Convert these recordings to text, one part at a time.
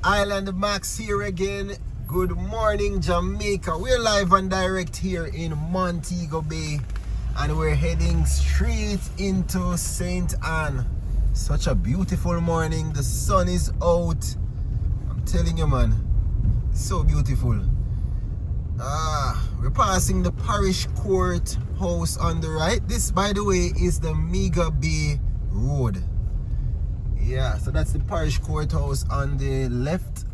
Island Max here again. Good morning, Jamaica. We're live and direct here in Montego Bay, and we're heading straight into St. Anne. Such a beautiful morning. The sun is out. I'm telling you, man, it's so beautiful. We're passing the parish court house on the right. This, by the way, is the Montego Bay Road. Yeah, so that's the parish courthouse on the left.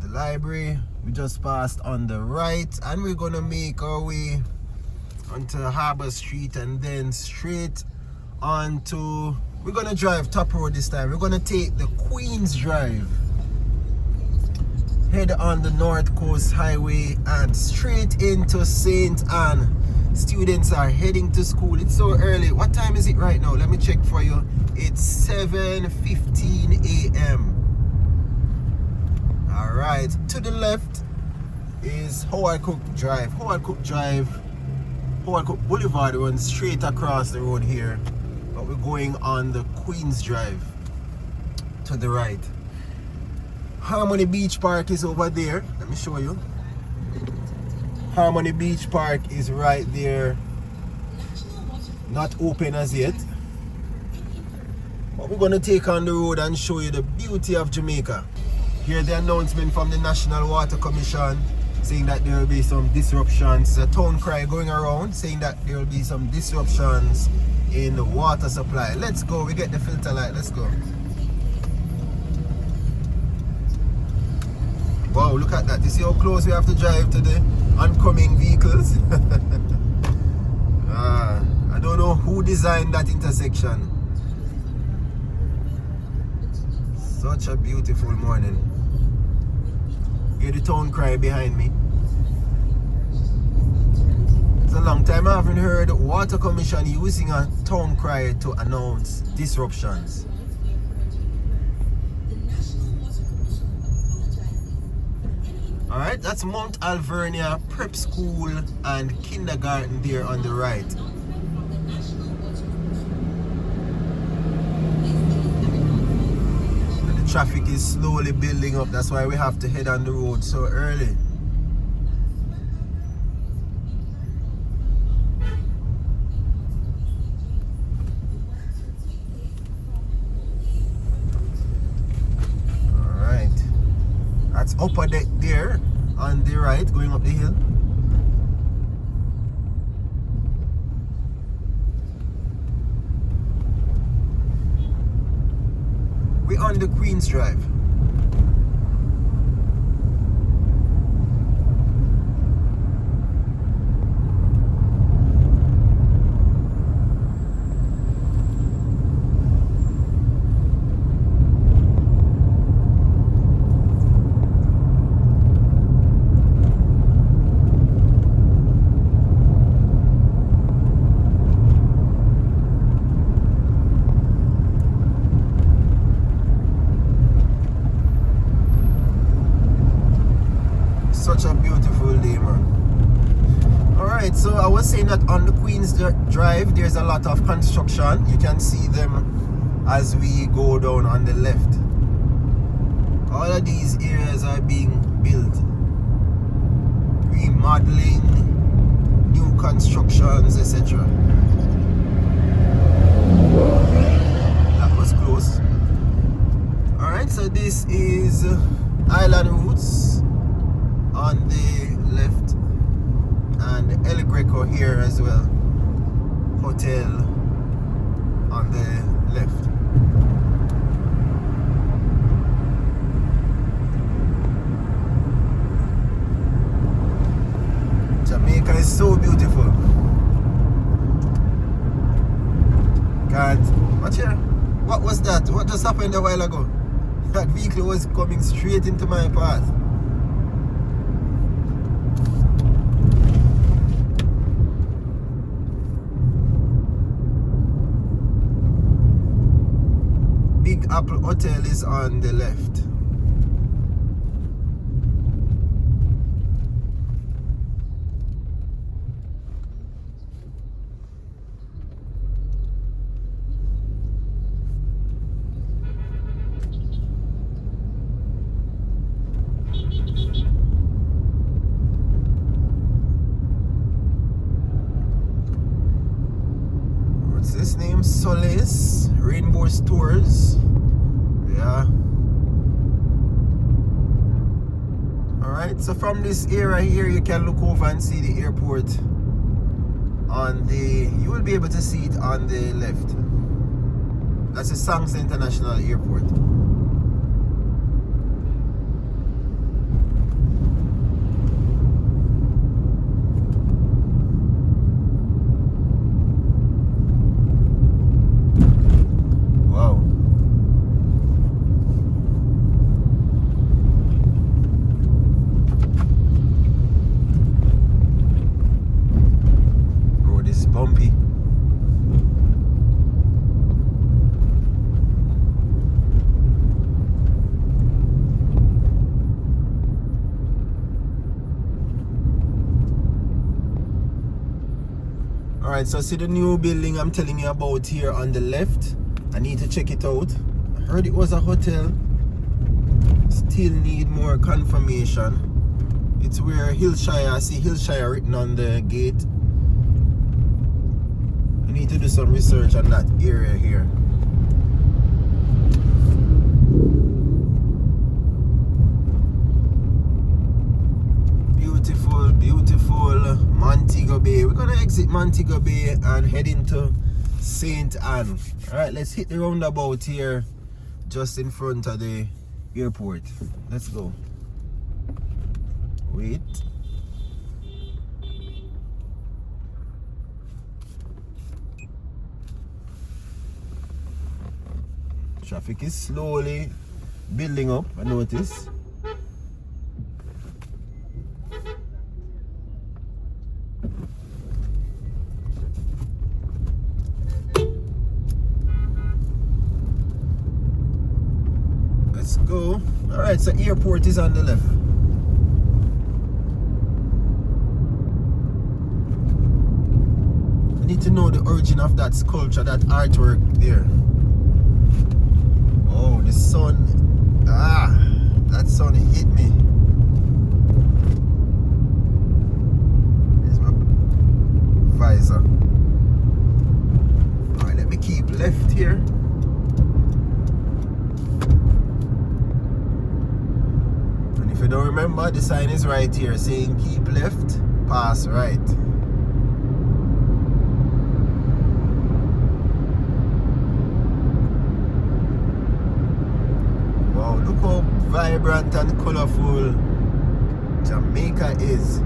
The library we just passed on the right, and we're gonna make our way onto Harbour Street and then straight onto, we're gonna drive top road this time. We're gonna take the Queen's Drive, head on the North Coast Highway and straight into St. Anne. Students are heading to school. It's so early. What time is it right now? Let me check for you. It's 7:15 a.m. Alright, to the left is Howard Cook Drive. Howard Cook Boulevard runs straight across the road here, but we're going on the Queen's Drive to the right. Harmony Beach Park is over there. Let me show you. Harmony Beach Park is right there. Not open as yet. But we're going to take on the road and show you the beauty of Jamaica. Here's the announcement from the National Water Commission saying that there will be some disruptions. There's a town cry going around saying that there will be some disruptions in the water supply. Let's go. We get the filter light. Let's go. Wow, look at that. You see how close we have to drive to the oncoming vehicles? I don't know who designed that intersection. Such a beautiful morning. Hear the town cry behind me. It's a long time I haven't heard the Water Commission using a town cry to announce disruptions. Alright, that's Mount Alvernia Prep School and Kindergarten there on the right. And the traffic is slowly building up, that's why we have to head on the road so early. That's upper deck there on the right, going up the hill. We're on the Queen's Drive. Such a beautiful day, man. Alright, so I was saying that on the Queen's Drive there's a lot of construction. You can see them as we go down on the left. All of these areas are being built. Remodeling, new constructions, etc. That was close. Alright, so this is Island Roots on the left, and El Braco here as well, hotel on the left. Jamaica is so beautiful. God, watch here. What was that? What just happened a while ago? That vehicle was coming straight into my path. Big Apple Hotel is on the left. stores. Yeah. Alright, so from this area here, you can look over and see the airport on the, you will be able to see it on the left. That's the Sangsa International Airport. Bumpy. Alright, so see the new building I'm telling you about here on the left. I need to check it out. I heard it was a hotel. Still need more confirmation. It's where Hillshire, I see Hillshire written on the gate. Need to do some research on that area here. Beautiful, beautiful Montego Bay. We're gonna exit Montego Bay and head into St. Anne. Alright, let's hit the roundabout here just in front of the airport. Let's go. Wait. Traffic is slowly building up, I notice. Let's go. Alright, so airport is on the left. I need to know the origin of that sculpture, that artwork there. Oh, the sun. That sun hit me. There's my visor. Alright, let me keep left here. And if you don't remember, the sign is right here saying keep left, pass right. Look how vibrant and colorful Jamaica is.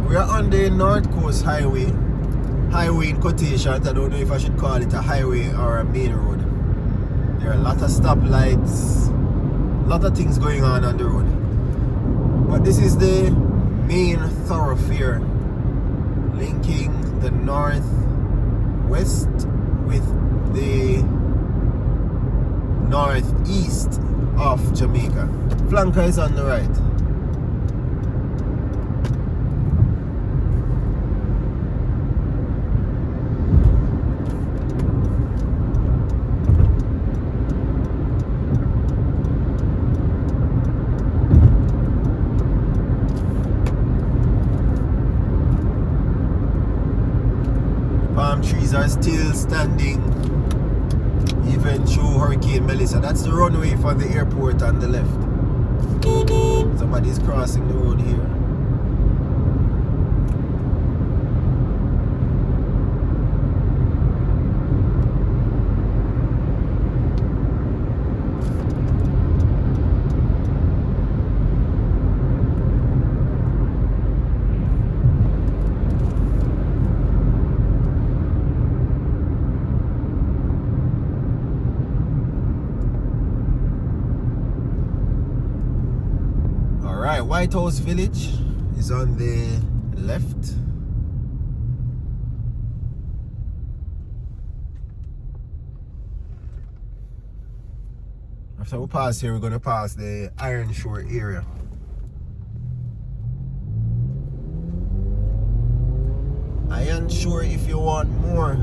We are on the North Coast Highway. Highway in quotations. I don't know if I should call it a highway or a main road. There are a lot of stoplights, a lot of things going on the road. But this is the main thoroughfare linking the northwest with the northeast of Jamaica. Flanker is on the right. Trees are still standing even through Hurricane Melissa. That's the runway for the airport on the left. Somebody's crossing the road here. White House Village is on the left. After we pass here, we're gonna pass the Ironshore area. Ironshore if you want more.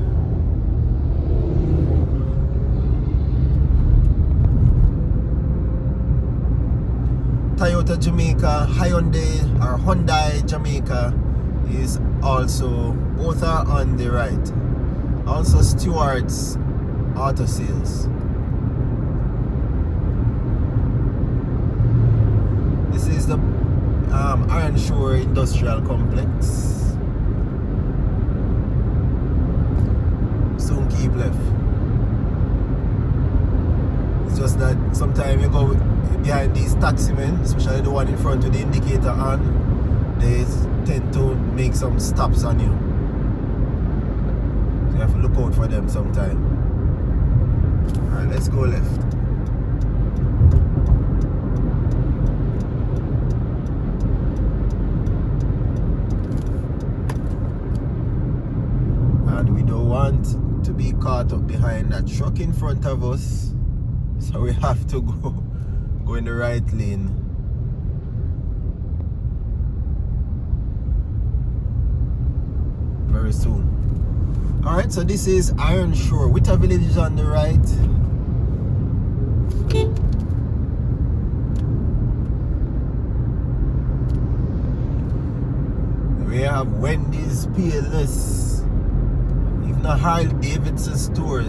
Toyota Jamaica, Hyundai Jamaica is also, both are on the right. Also Stewart's Auto Sales. This is the Ironshore Industrial Complex. Soon keep left. It's just that sometimes you go behind these taximen, especially the one in front with the indicator on, they tend to make some stops on you. So you have to look out for them sometime. Alright, let's go left. And we don't want to be caught up behind that truck in front of us, so we have to go in the right lane. Very soon. Alright, so this is Ironshore. Whitta village is on the right. We have Wendy's PLS. Even a Harley Davidson store.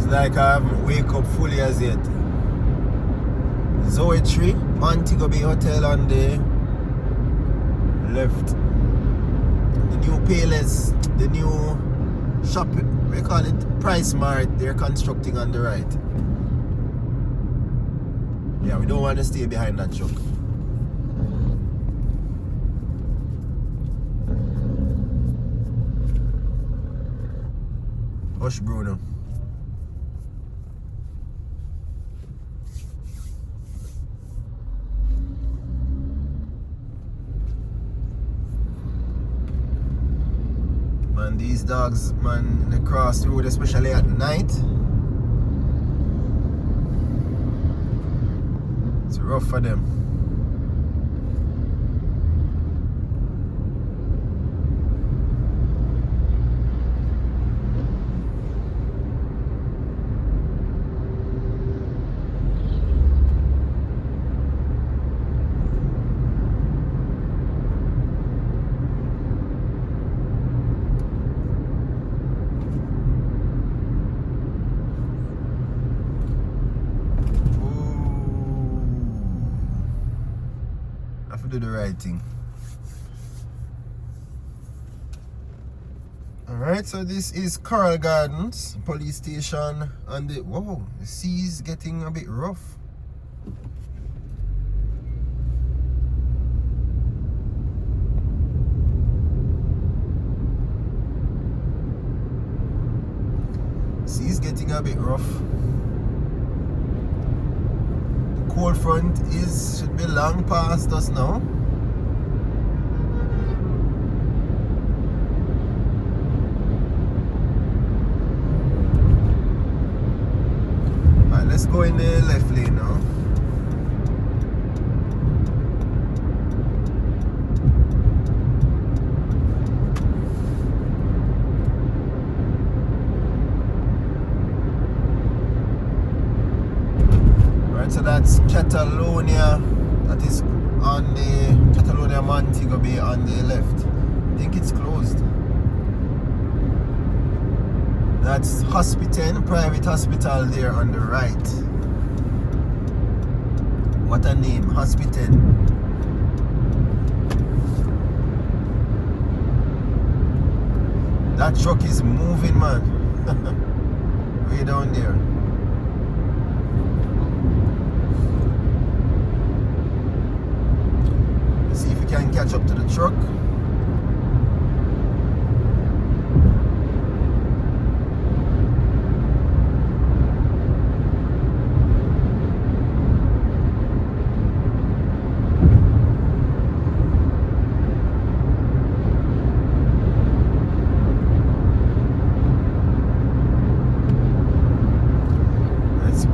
Like I haven't wake up fully as yet. Zoe Tree, Montego Bay Hotel on the left. The new Payless, the new shop, we call it Price Mart, they're constructing on the right. Yeah, we don't want to stay behind that truck. Hush Bruno. Man, these dogs, man, they cross the road, especially at night. It's rough for them. Do the right thing. Alright, so this is Coral Gardens police station, and the sea is getting a bit rough. Sea is getting a bit rough. Cold front should be long past us now. Alright, let's go in the left lane now. So that's Catalonia, that is on the Catalonia Montego Bay on the left. I think it's closed. That's Hospital, private hospital there on the right. What a name, Hospital. That truck is moving, man. Way down there. Let's see if we can catch up to the truck.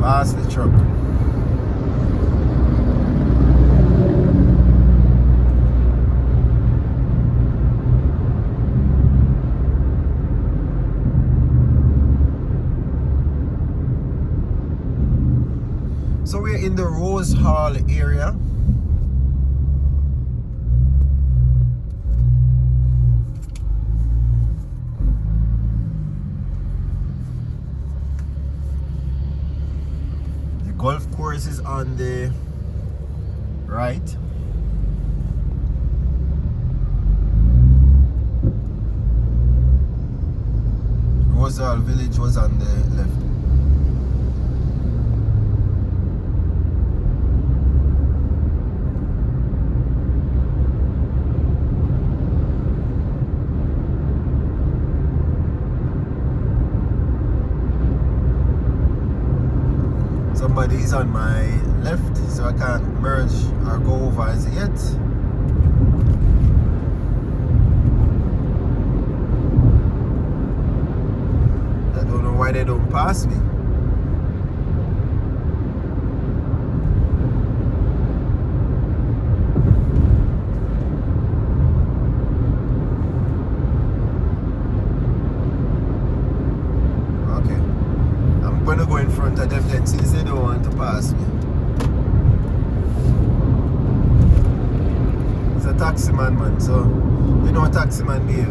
Past the truck. So we're in the Rose Hall area. Golf course is on the right. Rosal Village was on the left. Somebody is on my left, so I can't merge or go over as yet. I don't know why they don't pass me. I'm gonna go in front of them then since they don't want to pass me. It's a taxi man, so you know a taxi man behave.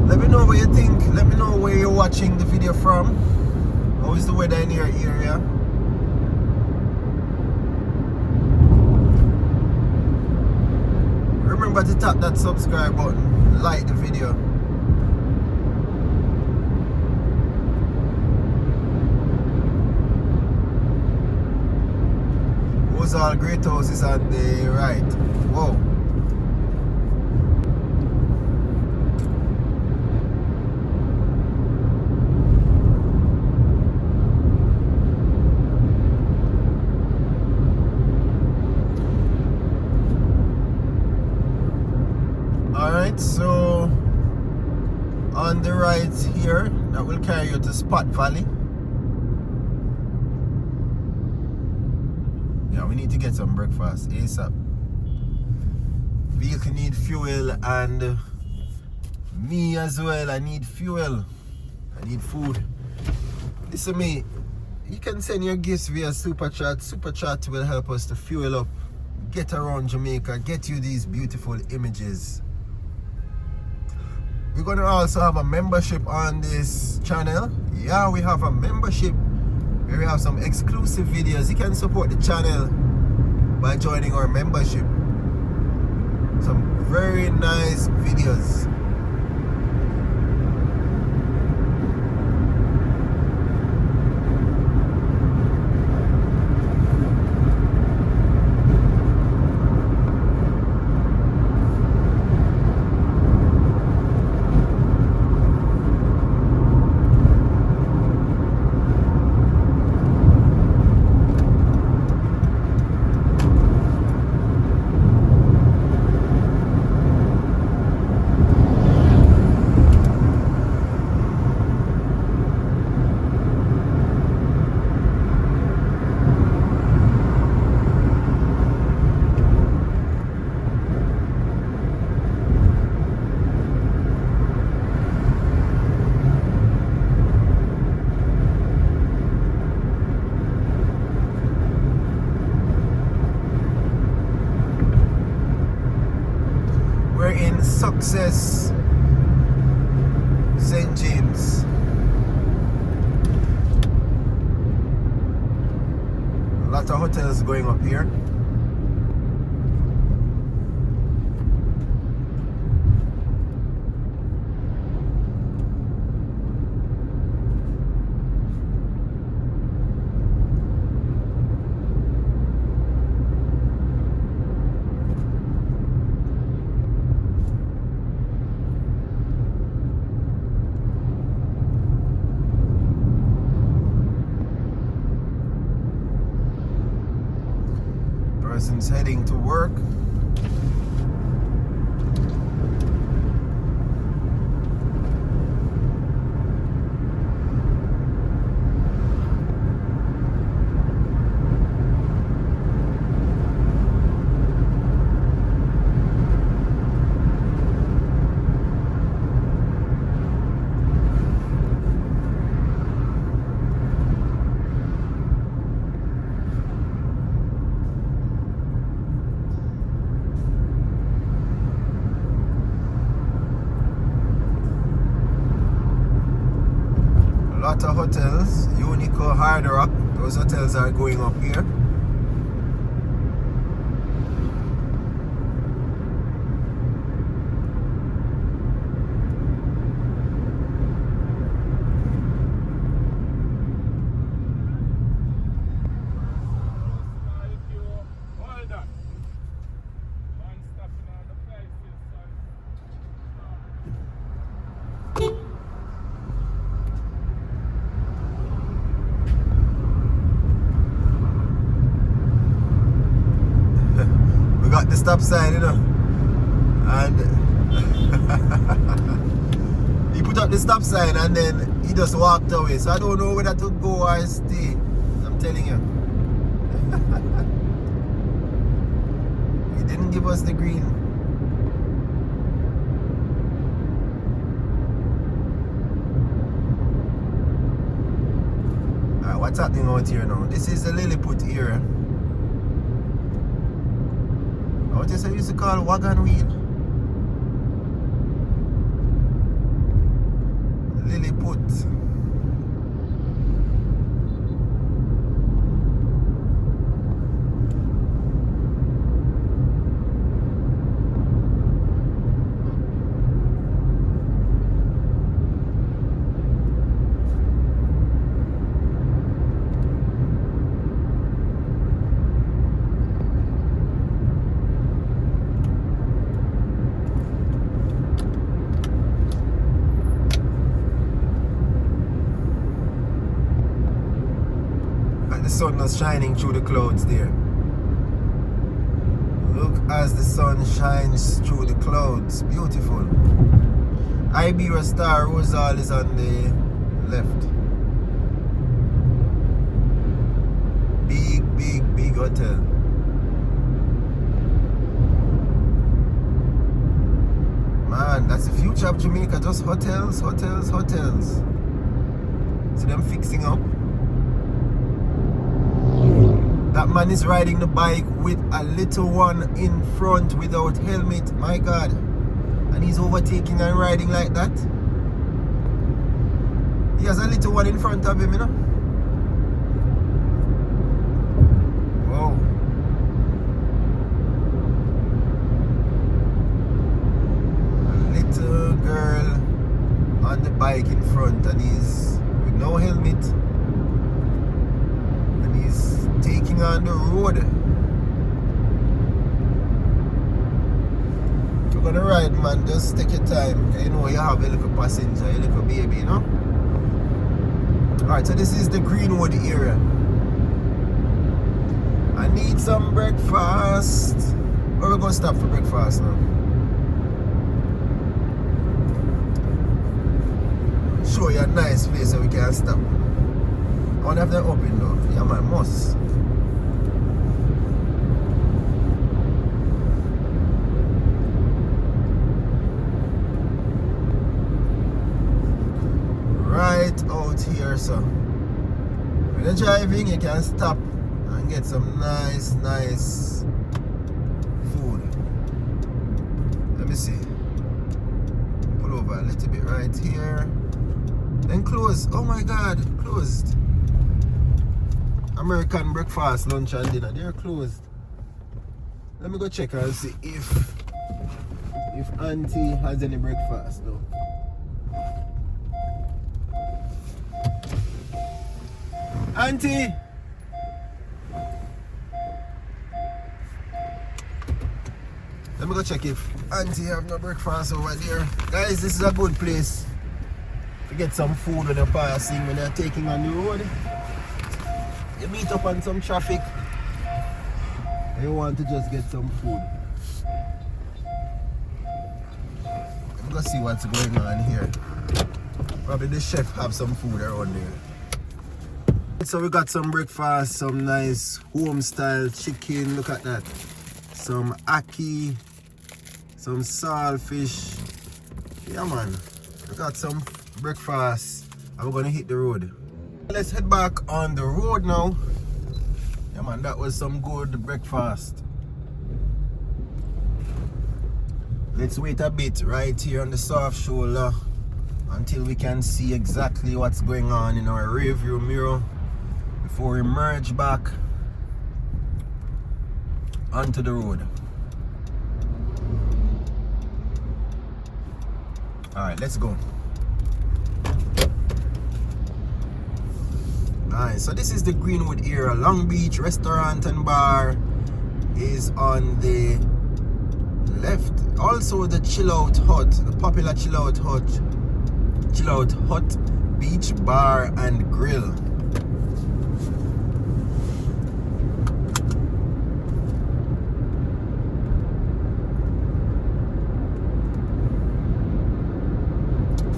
Let me know what you think. Let me know where you're watching the video from. How is the weather in your area? Remember to tap that subscribe button, like the video. Rosal Great House is on the right. Whoa. So on the right here, that will carry you to Spot Valley. Yeah, we need to get some breakfast ASAP. Vehicle need fuel, and me as well. I need fuel. I need food. Listen me, you can send your gifts via Super Chat. Super Chat will help us to fuel up, get around Jamaica, get you these beautiful images. We're going to also have a membership on this channel. Yeah, we have a membership where we have some exclusive videos. You can support the channel by joining our membership. Some very nice videos. Success St. James. lot of hotels going up here. Person's heading to work. Lot of hotels, Unico, Hard Rock, those hotels are going up here. Got the stop sign, you know, and he put up the stop sign and then he just walked away. So I don't know whether to go or stay. I'm telling you. He didn't give us the green. Alright, what's happening out here now? This is the Lilliput area. What is it used to call wagon wheel? Lilliput. The sun was shining through the clouds there. Look as the sun shines through the clouds. Beautiful. Iberia Star Rosal is on the left. Big hotel. Man, that's the future of Jamaica. Just hotels. See them fixing up. That man is riding the bike with a little one in front without helmet. My God. And he's overtaking and riding like that. He has a little one in front of him, you know. Wow. A little girl on the bike in front and he's with no helmet. Taking on the road. If you're gonna ride, man, just take your time. You know you have a little passenger, a little baby, you know. Alright, so this is the Greenwood area. I need some breakfast. Where we gonna stop for breakfast now? Show you a nice place so we can stop. I wonder if they're open though. Yeah, man, must. Right out here, so when you're driving, you can stop and get some nice food. Let me see. Pull over a little bit right here. Then close. Oh my God, closed. American breakfast, lunch and dinner. They're closed. Let me go check and see if Auntie has any breakfast though. Auntie! Let me go check if Auntie have no breakfast over there. Guys, this is a good place to get some food when you're passing, when you're taking on the road. You meet up on some traffic and you want to just get some food. I'm gonna see what's going on here. Probably the chef have some food around there. So we got some breakfast, some nice home style chicken, look at that. Some ackee, some saltfish. Yeah man, we got some breakfast and we're gonna hit the road. Let's head back on the road now. Yeah man, that was some good breakfast. Let's wait a bit right here on the soft shoulder until we can see exactly what's going on in our rear view mirror before we merge back onto the road. Alright, let's go. Alright, so this is the Greenwood area. Long Beach Restaurant and Bar is on the left. Also the Chill Out Hut, the popular Chill Out Hut Beach Bar and Grill.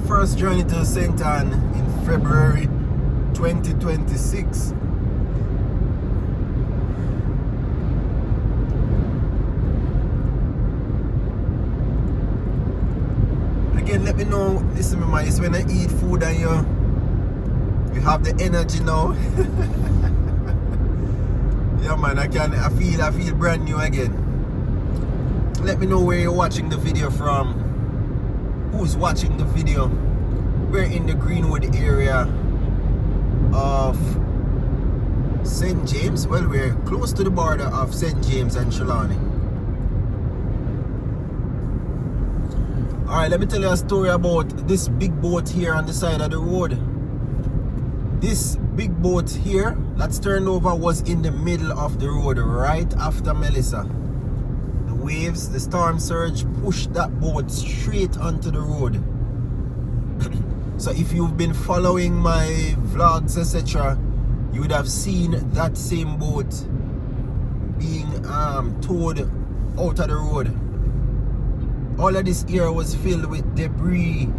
First journey to St. Anne in February 2026. Again, let me know, listen my man, it's when I eat food and you have the energy now. Yeah man, I feel brand new again. Let me know where you're watching the video from. Who's watching the video? We're in the Greenwood area of St. James. Well, we're close to the border of St. James and Trelawny. Alright, let me tell you a story about this big boat here on the side of the road. This big boat here that's turned over was in the middle of the road right after Melissa. The waves, the storm surge pushed that boat straight onto the road. So if you've been following my vlogs etc, you would have seen that same boat being towed out of the road. All of this area was filled with debris.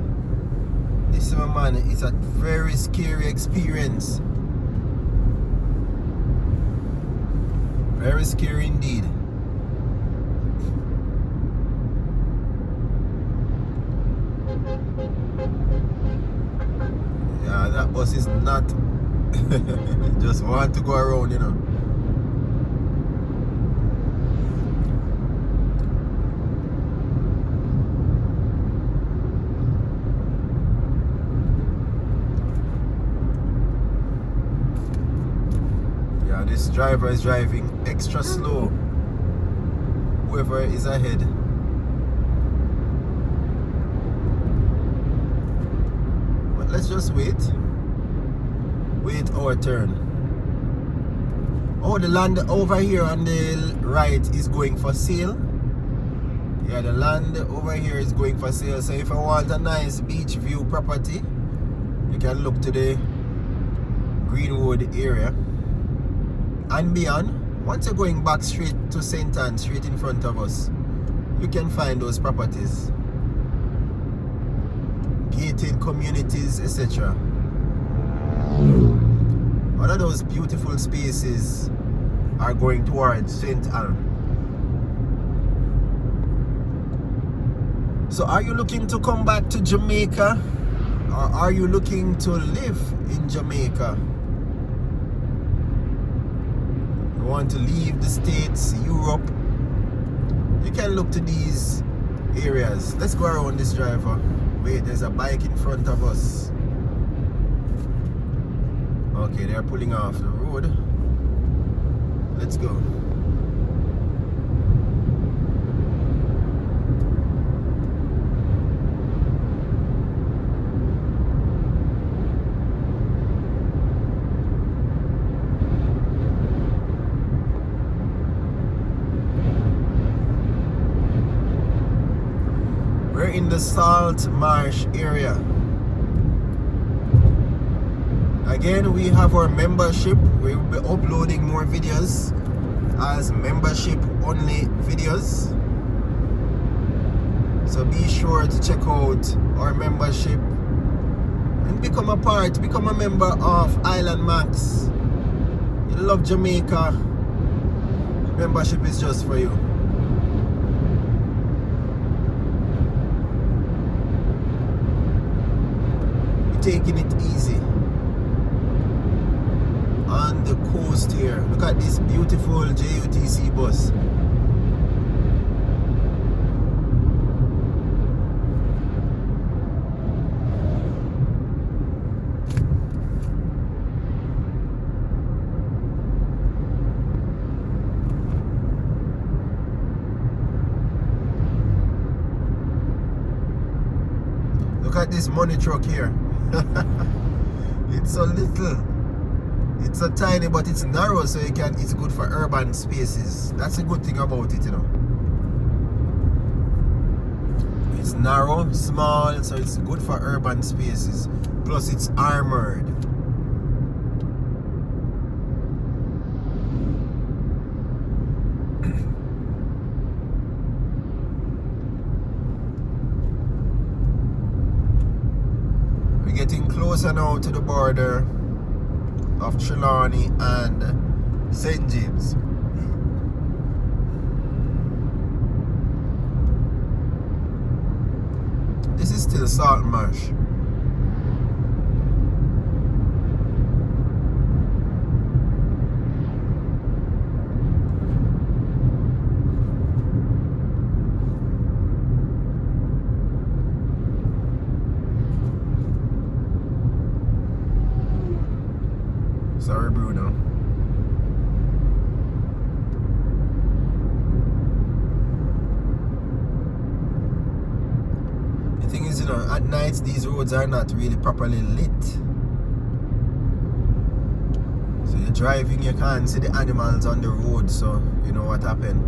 This man, it's a very scary experience. Very scary indeed. Yeah, that bus is not just want to go around, you know. Yeah, this driver is driving extra slow. Whoever is ahead. Let's just wait our turn. Oh, the land over here on the right is going for sale. Yeah, the land over here is going for sale. So if I want a nice beach view property, you can look to the Greenwood area and beyond. Once you're going back straight to St. Anne, straight in front of us, you can find those properties, gated communities, etc. All of those beautiful spaces are going towards St. Anne. So are you looking to come back to Jamaica, or are you looking to live in Jamaica? You want to leave the States, Europe? You can look to these areas. Let's go around this driver. Wait, there's a bike in front of us. Okay, they're pulling off the road. Let's go. We're in the Salt Marsh area. Again, we have our membership. We will be uploading more videos as membership only videos. So be sure to check out our membership and become a member of Island Max. You love Jamaica, membership is just for you. We're taking it easy on the coast here. Look at this beautiful JUTC bus. Look at this money truck here. It's so little. It's so tiny, but it's narrow, so it's good for urban spaces. That's a good thing about it, you know. It's narrow, small, so it's good for urban spaces. Plus it's armored. We're getting closer now to the border of Trelawny and St. James. This is still Salt Marsh. Sorry, Bruno. The thing is, you know, at night these roads are not really properly lit. So you're driving, you can't see the animals on the road, so you know what happened.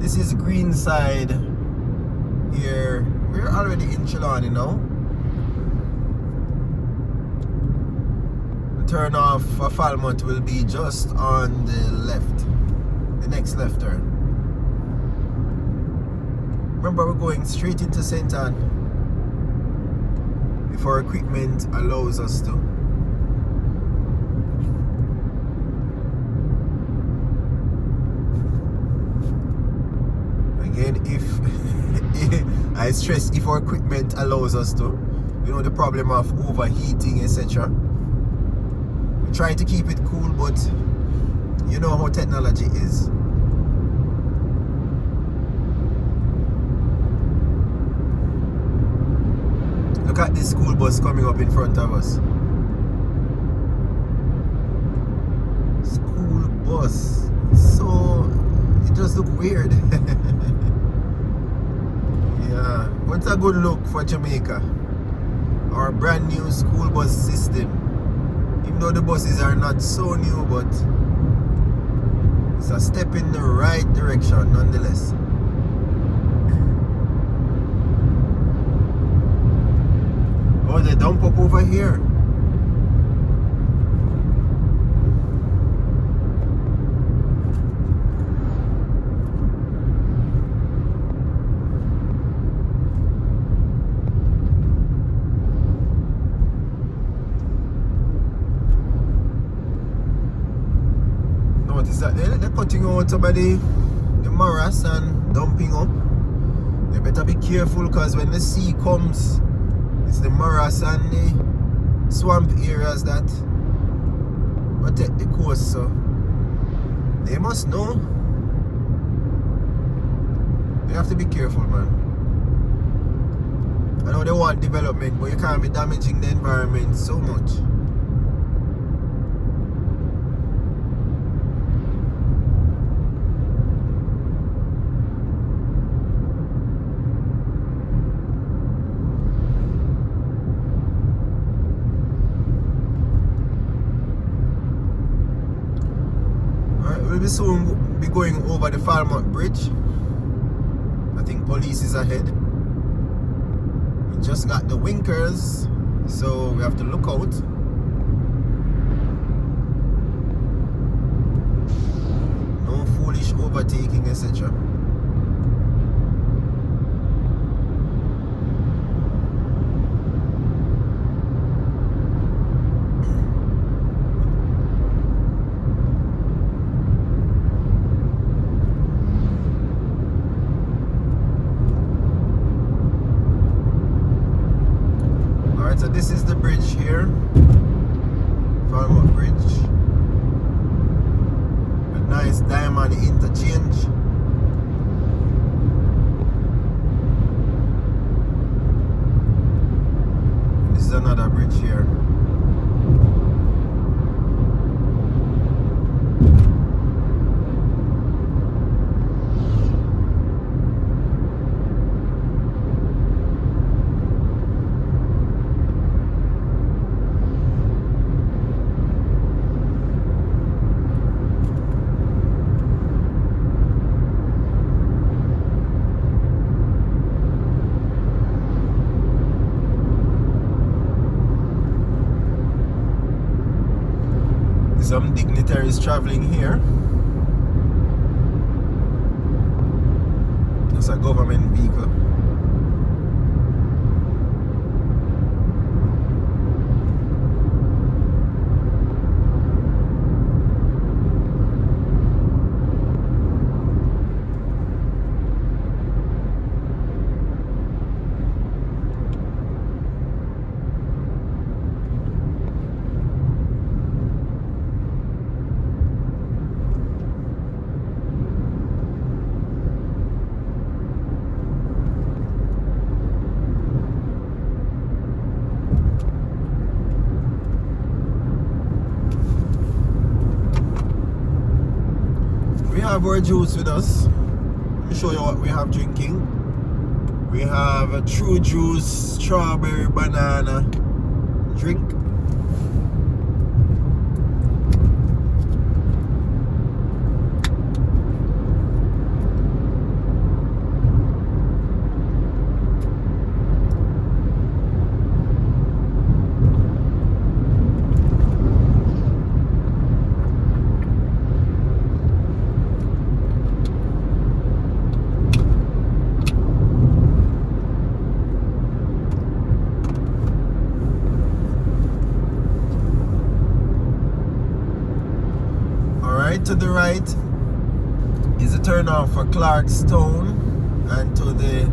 This is Greenside here. We're already in Trelawny now. The turn off for Falmouth will be just on the left. The next left turn. Remember, we're going straight into St. Ann if our equipment allows us to. Again, if I stress if our equipment allows us to, you know, the problem of overheating, etc. We try to keep it cool, but you know how technology is. Look at this school bus coming up in front of us. School bus. So it just look weird. Yeah, what's a good look for Jamaica? Our brand new school bus system. Even though the buses are not so new, but it's a step in the right direction nonetheless. Oh, they dump up over here. cutting out some of the morass and dumping up. You better be careful because when the sea comes, it's the morass and the swamp areas that protect the coast, so they must know. You have to be careful, man. I know they want development, but you can't be damaging the environment so much. We'll be soon be going over the Falmouth Bridge. I think police is ahead. We just got the winkers, so we have to look out. No foolish overtaking, etc. So this is the bridge here, Falmouth Bridge, a nice diamond interchange. And this is another bridge here. Some dignitaries traveling here. It's a government vehicle. Have our juice with us. Let me show you what we have drinking. We have a true juice strawberry banana drink. To the right is a turn off for Clarkstown and to the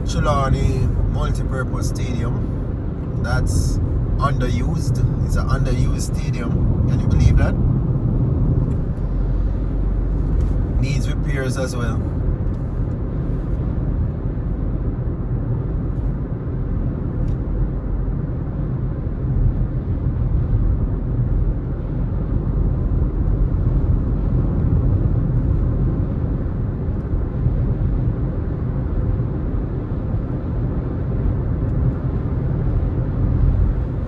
Trelawny multi-purpose stadium. That's underused. It's an underused stadium. Can you believe that? Needs repairs as well.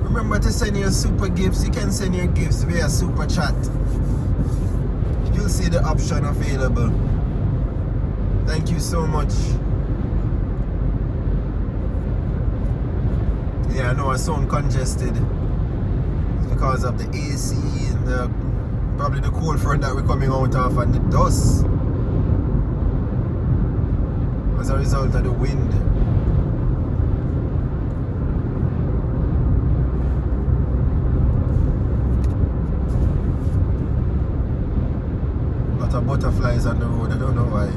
Remember to send your super gifts. You can send your gifts via super chat. You'll see the option available. Thank you so much. Yeah, I know I sound congested. It's because of the AC and probably the cold front that we're coming out of and the dust as a result of the wind. butterflies on the road. I don't know why.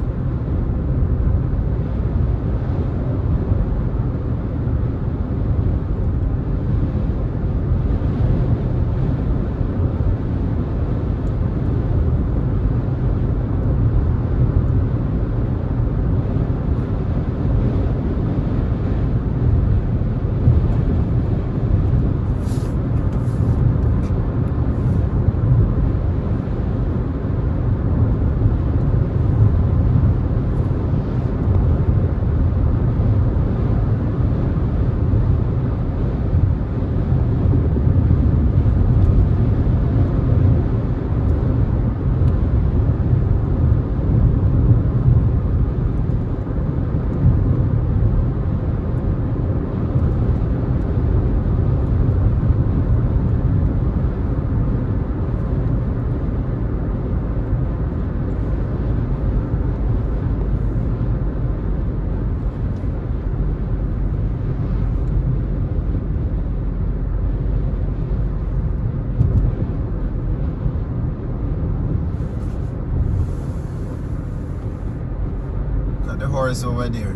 The horse over there.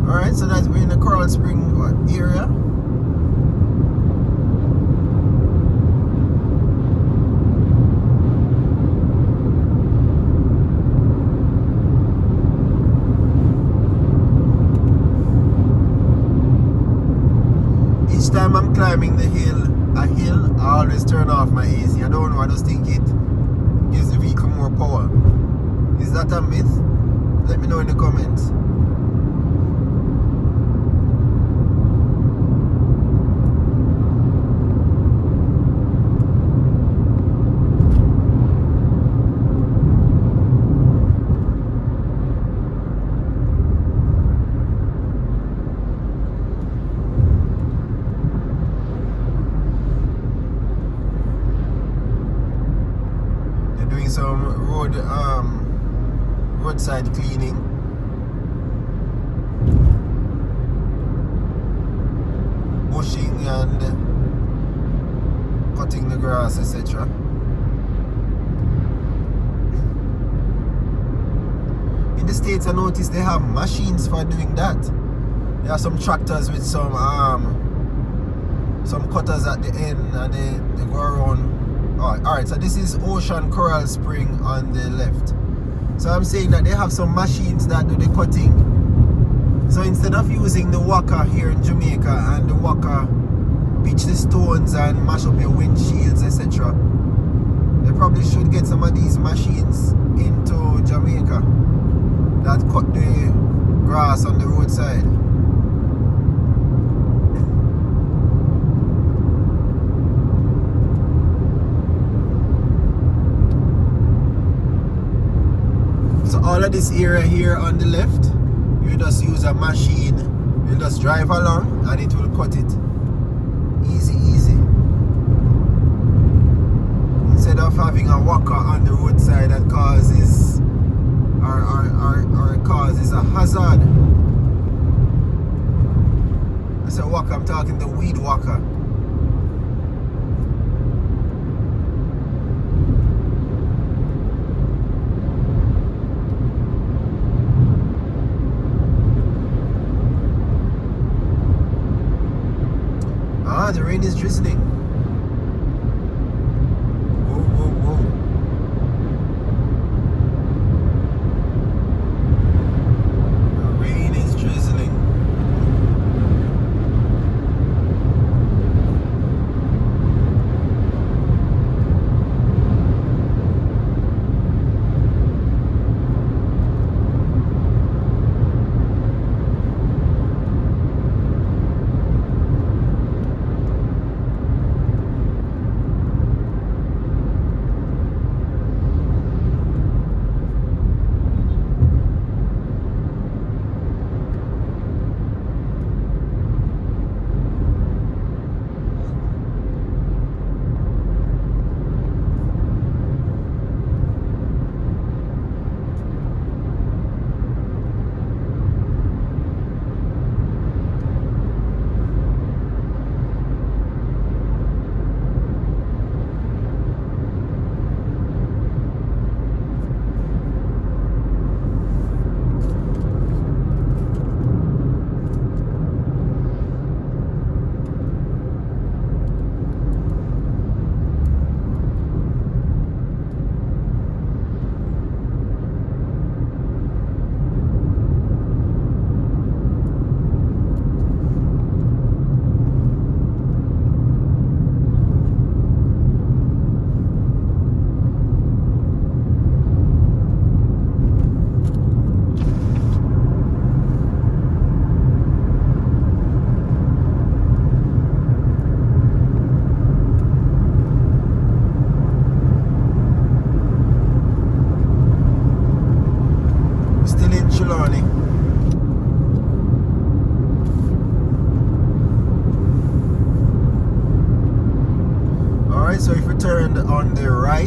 Alright, so that's we're in the Coral Spring area. Each time I'm climbing a hill, I always turn off my AC. I don't know, I just think it gives the vehicle more power. Is that a myth? Let me know in the comments. Some roadside cleaning. Bushing and cutting the grass, etc. In the States I noticed they have machines for doing that. There are some tractors with some cutters at the end, and they go around. Alright, so this is Ocean Coral Spring on the left. So I'm saying that they have some machines that do the cutting. So instead of using the whacker here in Jamaica, and the whacker pitch the stones and mash up your windshields, etc., they probably should get some of these machines into Jamaica that cut the grass on the roadside. So all of this area here on the left, you just use a machine, you just drive along and it will cut it. Easy, easy. Instead of having a walker on the roadside that causes causes a hazard. I said walker, I'm talking the weed walker. The rain is drizzling. Whoa, whoa, whoa. The rain is drizzling.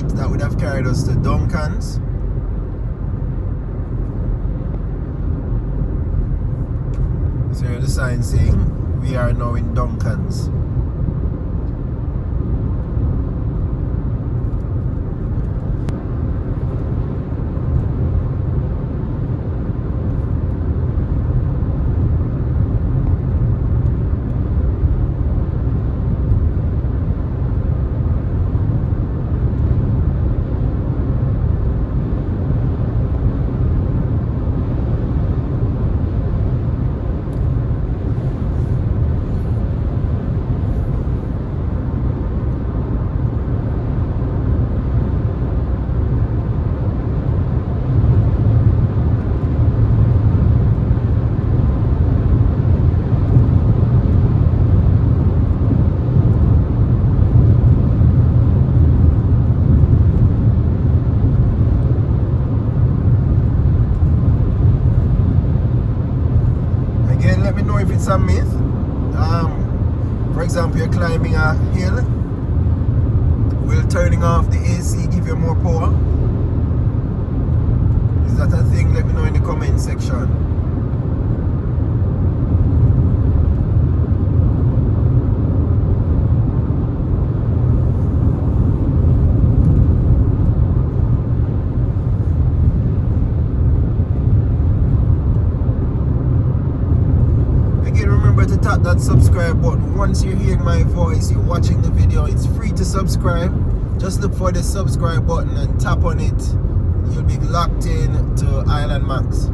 route that would have carried us to Duncan's. So here's the sign saying we are now in Duncan's. If it's a myth, for example, you're climbing a hill, will turning off the AC give you more power? Is that a thing? Let me know in the comment section. Tap that subscribe button. Once you're hearing my voice, you're watching the video, it's free to subscribe. Just look for the subscribe button and tap on it. You'll be locked in to Island Max.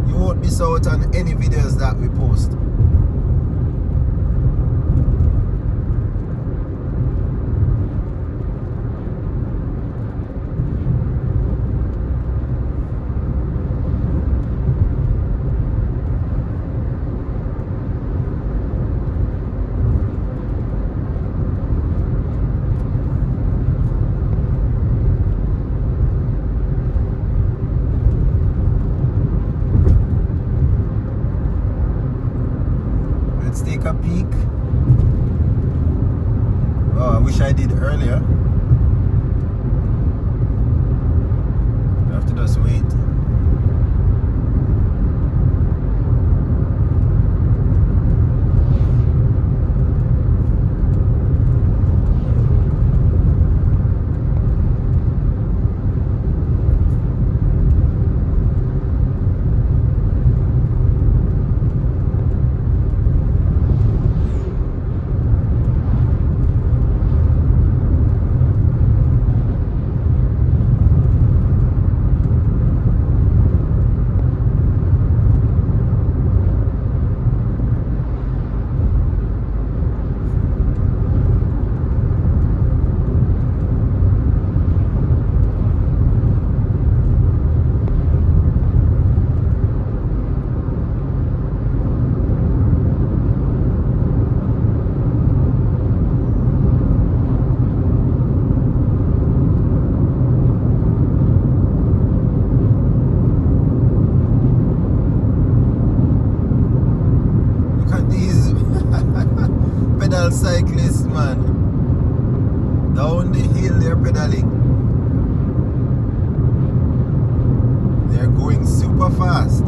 You won't miss out on any videos that we post. Take a peek. Oh, I wish I did earlier. I have to just wait. Cyclists, man, down the hill they're pedaling. They're going super fast.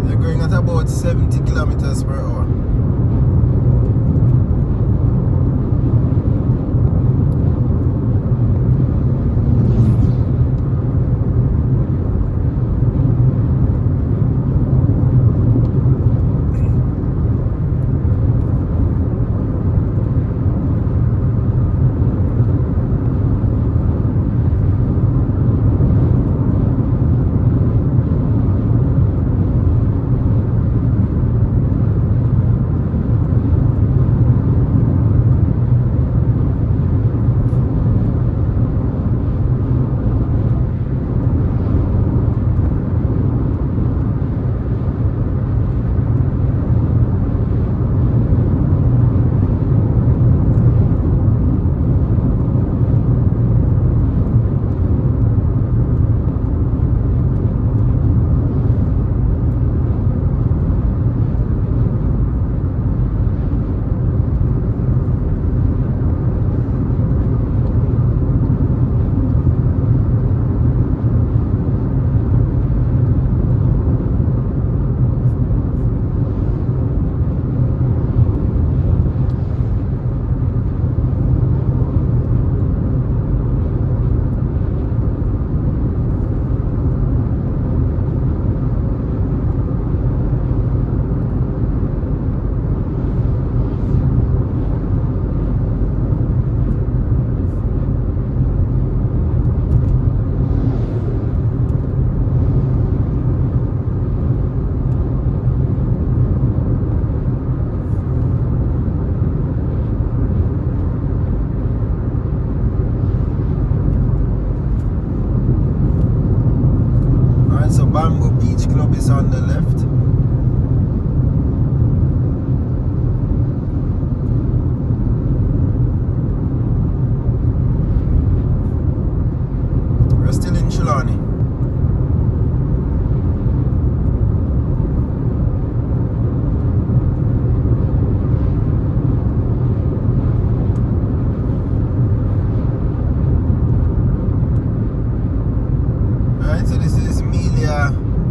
They're going at about 70 kilometers per hour. house on the left. We're still in Trelawny.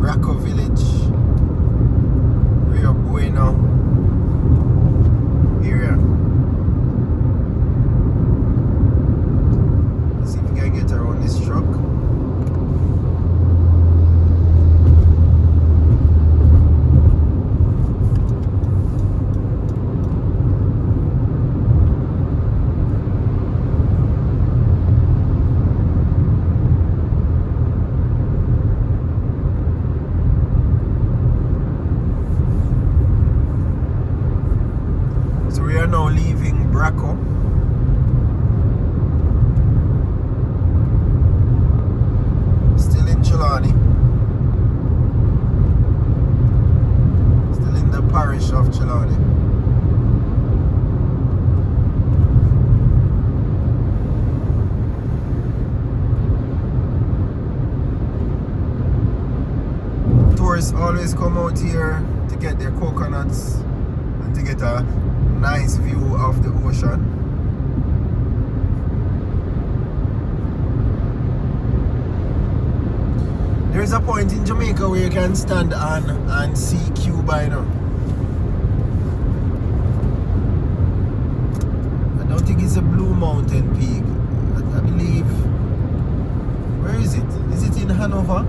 Braco village, we're Bueno area. Let's see if we can get around this truck. We are now leaving Braco. Still in Trelawny. Still in the parish of Trelawny. Tourists always come out here to get their coconuts and to get a nice view of the ocean. There's a point in Jamaica where you can stand on and see Bueno. I don't think it's a Blue Mountain peak. I believe. Where is it? Is it in Hanover?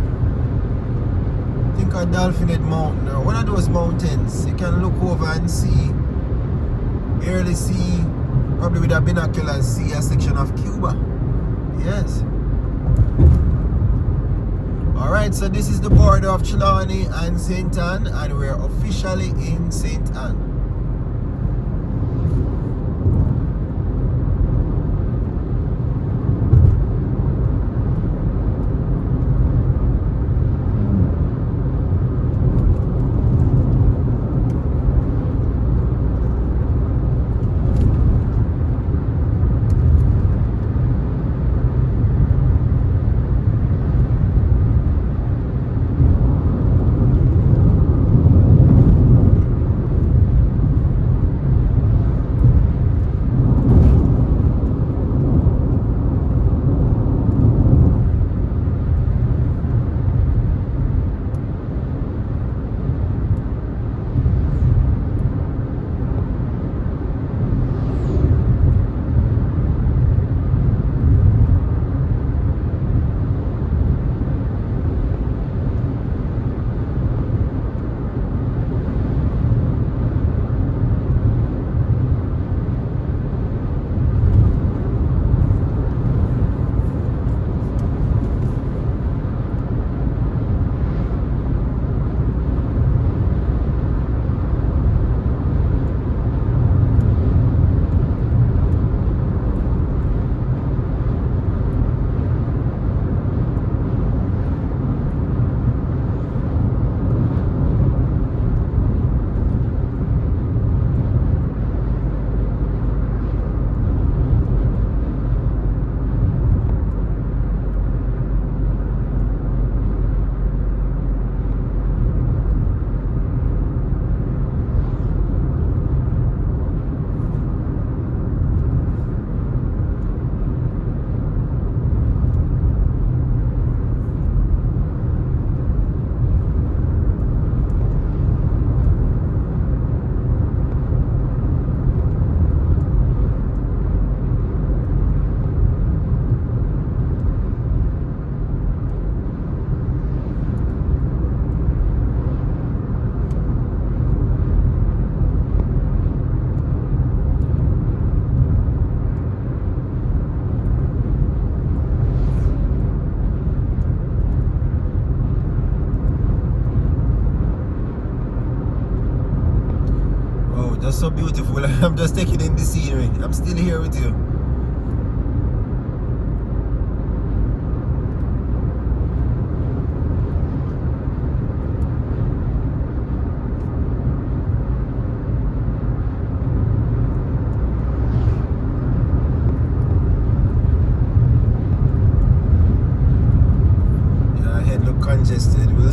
I think a Dolphin Head Mountain or one of those mountains. You can look over and see. Barely see, probably with a binoculars, see a section of Cuba. Yes. Alright, so this is the border of Trelawny and St. Ann, and we're officially in St. Ann. That's so beautiful. I'm just taking in the scenery. I'm still here with you.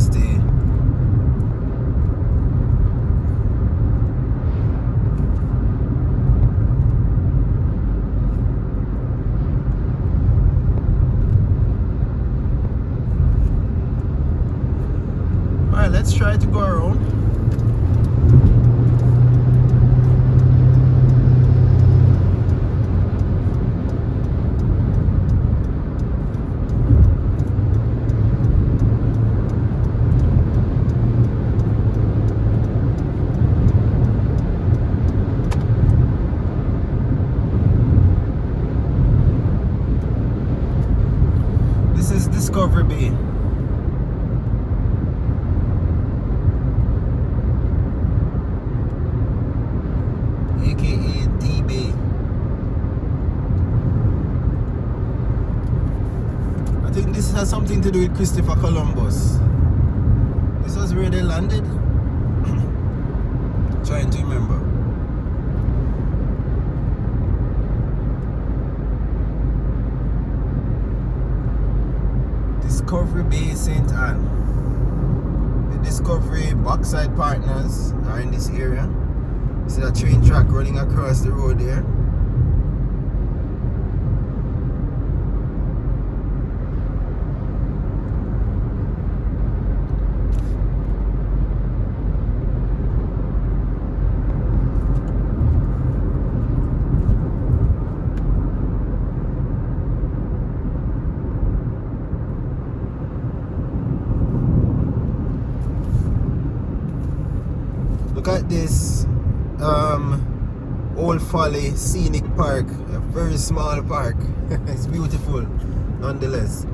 stay. Alright, let's try to go around. This is Discovery Bay. AKA D Bay. I think this has something to do with Christopher Columbus. This was where they landed. Trying to remember. Discovery Bay, St. Anne. The Discovery Backside partners are in this area. See that train track running across the road there. Look at this Old Folly Scenic Park, a very small park. It's beautiful nonetheless.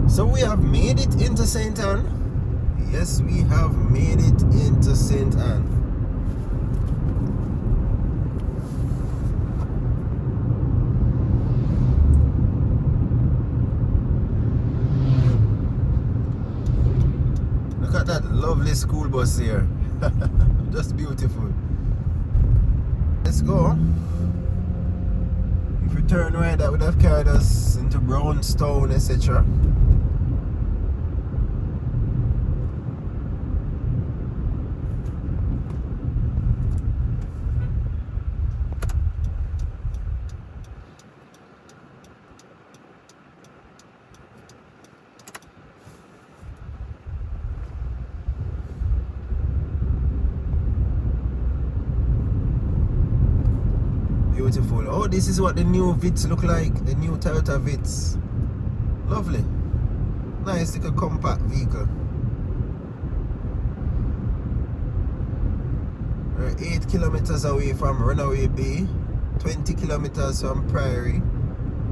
So we have made it into St. Anne. Yes, we have made it into St. Anne. Look at that lovely school bus here. Just beautiful. Let's go. If we turn right, that would have carried us into Brownstown, etc. Beautiful. Oh, this is what the new Vitz look like. The new Toyota Vitz. Lovely. Nice little compact vehicle. We're 8 kilometers away from Runaway Bay, 20 kilometers from Priory,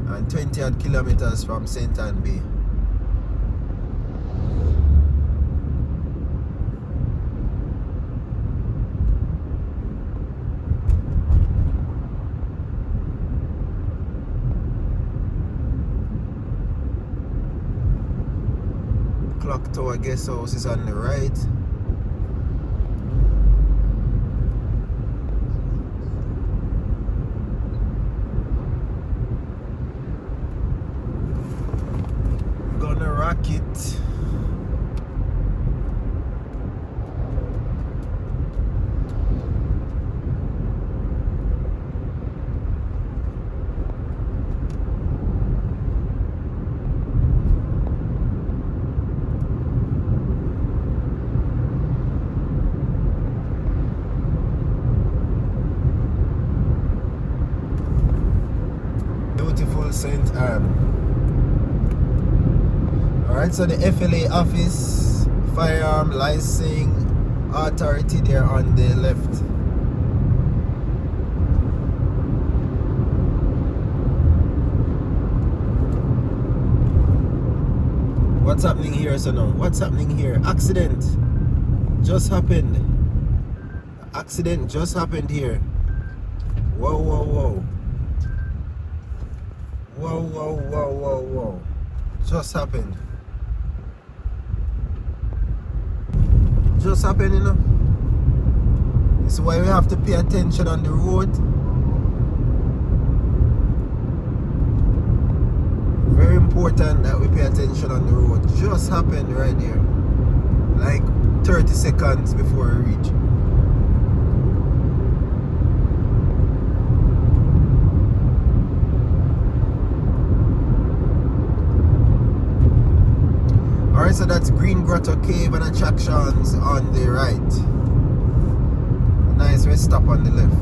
and 20 odd kilometers from St. Anne Bay. Clock Tower Guest House is on the right. We're gonna rock it. St. Anne. Alright, so the FLA office, firearm licensing authority there on the left. What's happening here, so now? What's happening here? Accident just happened. accident just happened here. Whoa, whoa, whoa. Whoa, whoa, whoa, whoa, whoa. Just happened. Just happened, you know. This is why we have to pay attention on the road. Very important that we pay attention on the road. Just happened right there. Like 30 seconds before we reach. Alright, so that's Green Grotto Cave and attractions on the right. Nice rest stop on the left.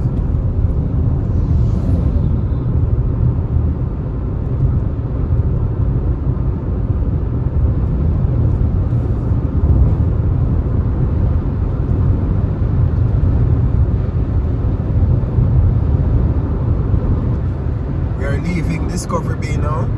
We are leaving Discovery Bay now.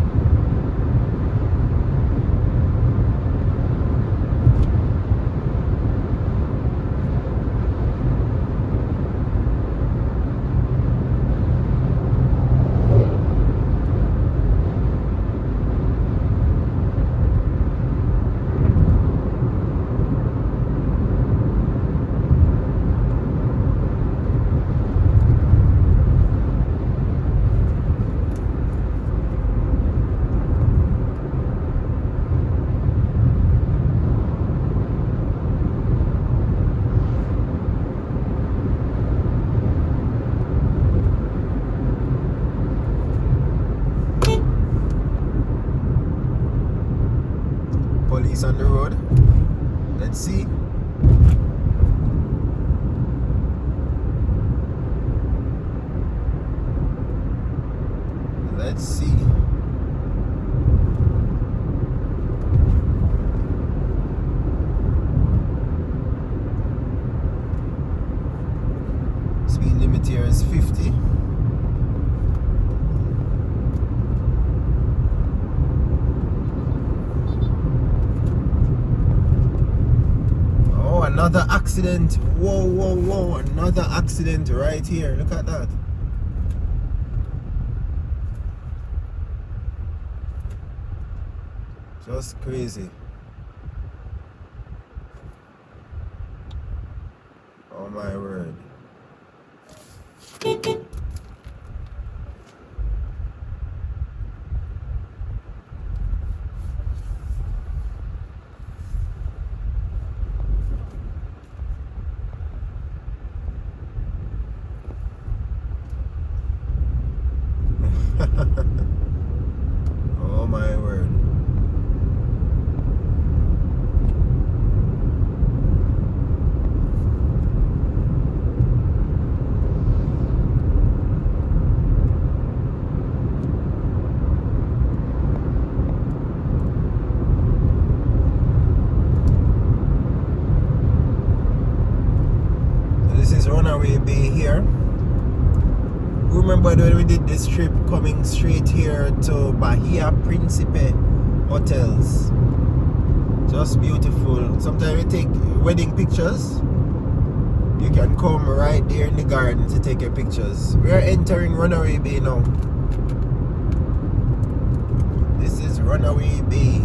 On the road. Let's see. Let's see. Speed limit here is 50. Another accident. Whoa, whoa, whoa. Another accident right here. Look at that. Just crazy. Oh my word. Oh my word. So this is Runaway Bay here. Remember when we did this trip coming straight here to Bahia Principe hotels? Just beautiful. Sometimes we take wedding pictures. You can come right there in the garden to take your pictures. We are entering Runaway Bay now. This is Runaway Bay.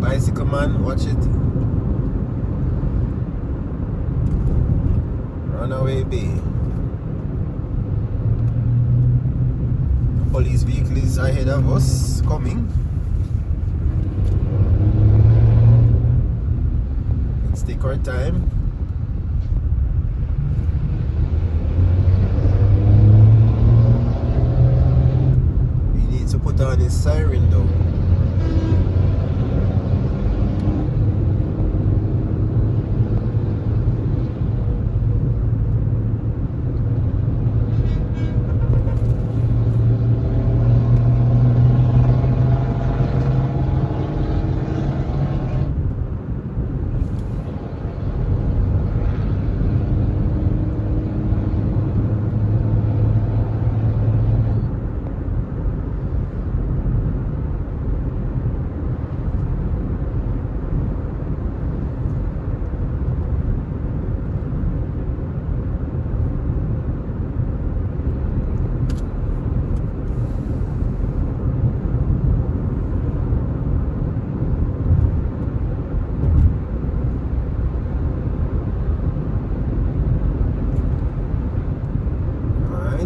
Bicycle man, watch it. Runaway Bay. Police vehicle is ahead of us, coming. Let's take our time. put on his siren though.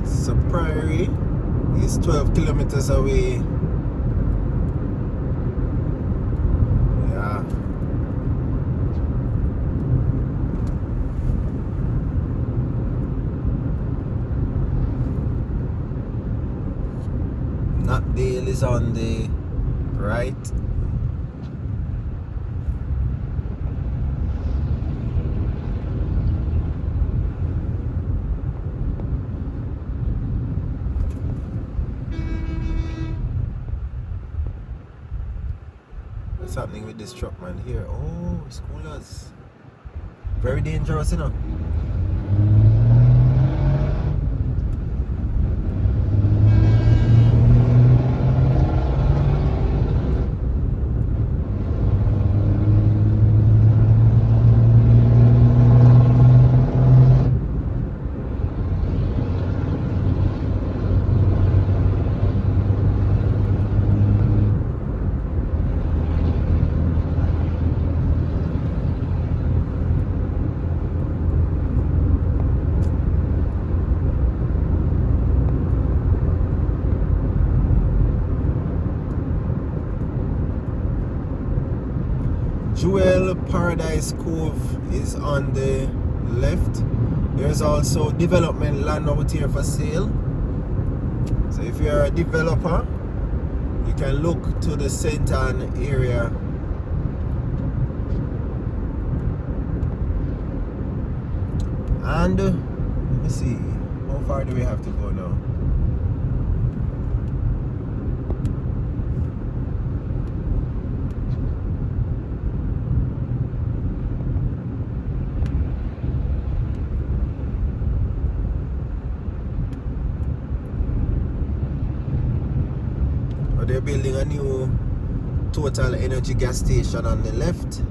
So Priory is 12 kilometers away. Yeah. Knockdale is on the right. What's happening with this truck, man? Here, oh, schoolers. Very dangerous, you know. Jewel Paradise Cove is on the left. There's also development land out here for sale. So if you're a developer, you can look to the St. Ann area. And let me see, how far do we have to go now? They're building a new Total Energy gas station on the left.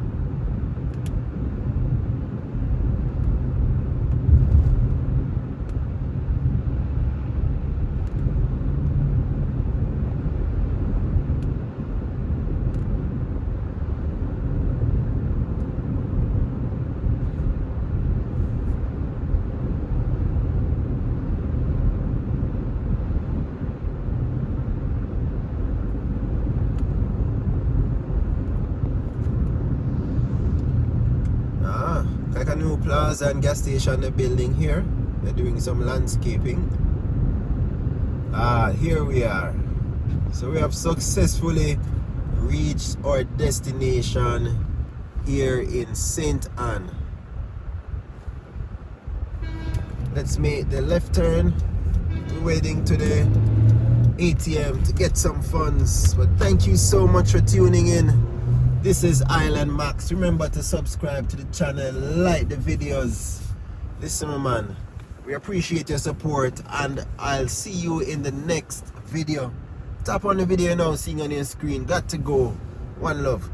Like a new plaza and gas station they're building here. They're doing some landscaping. Here we are. So we have successfully reached our destination here in St. Ann. Let's make the left turn. We're waiting to the ATM to get some funds. But thank you so much for tuning in. This is Island Max. Remember to subscribe to the channel, like the videos. Listen, my man, we appreciate your support and I'll see you in the next video. Tap on the video now, seeing on your screen. Got to go. One love.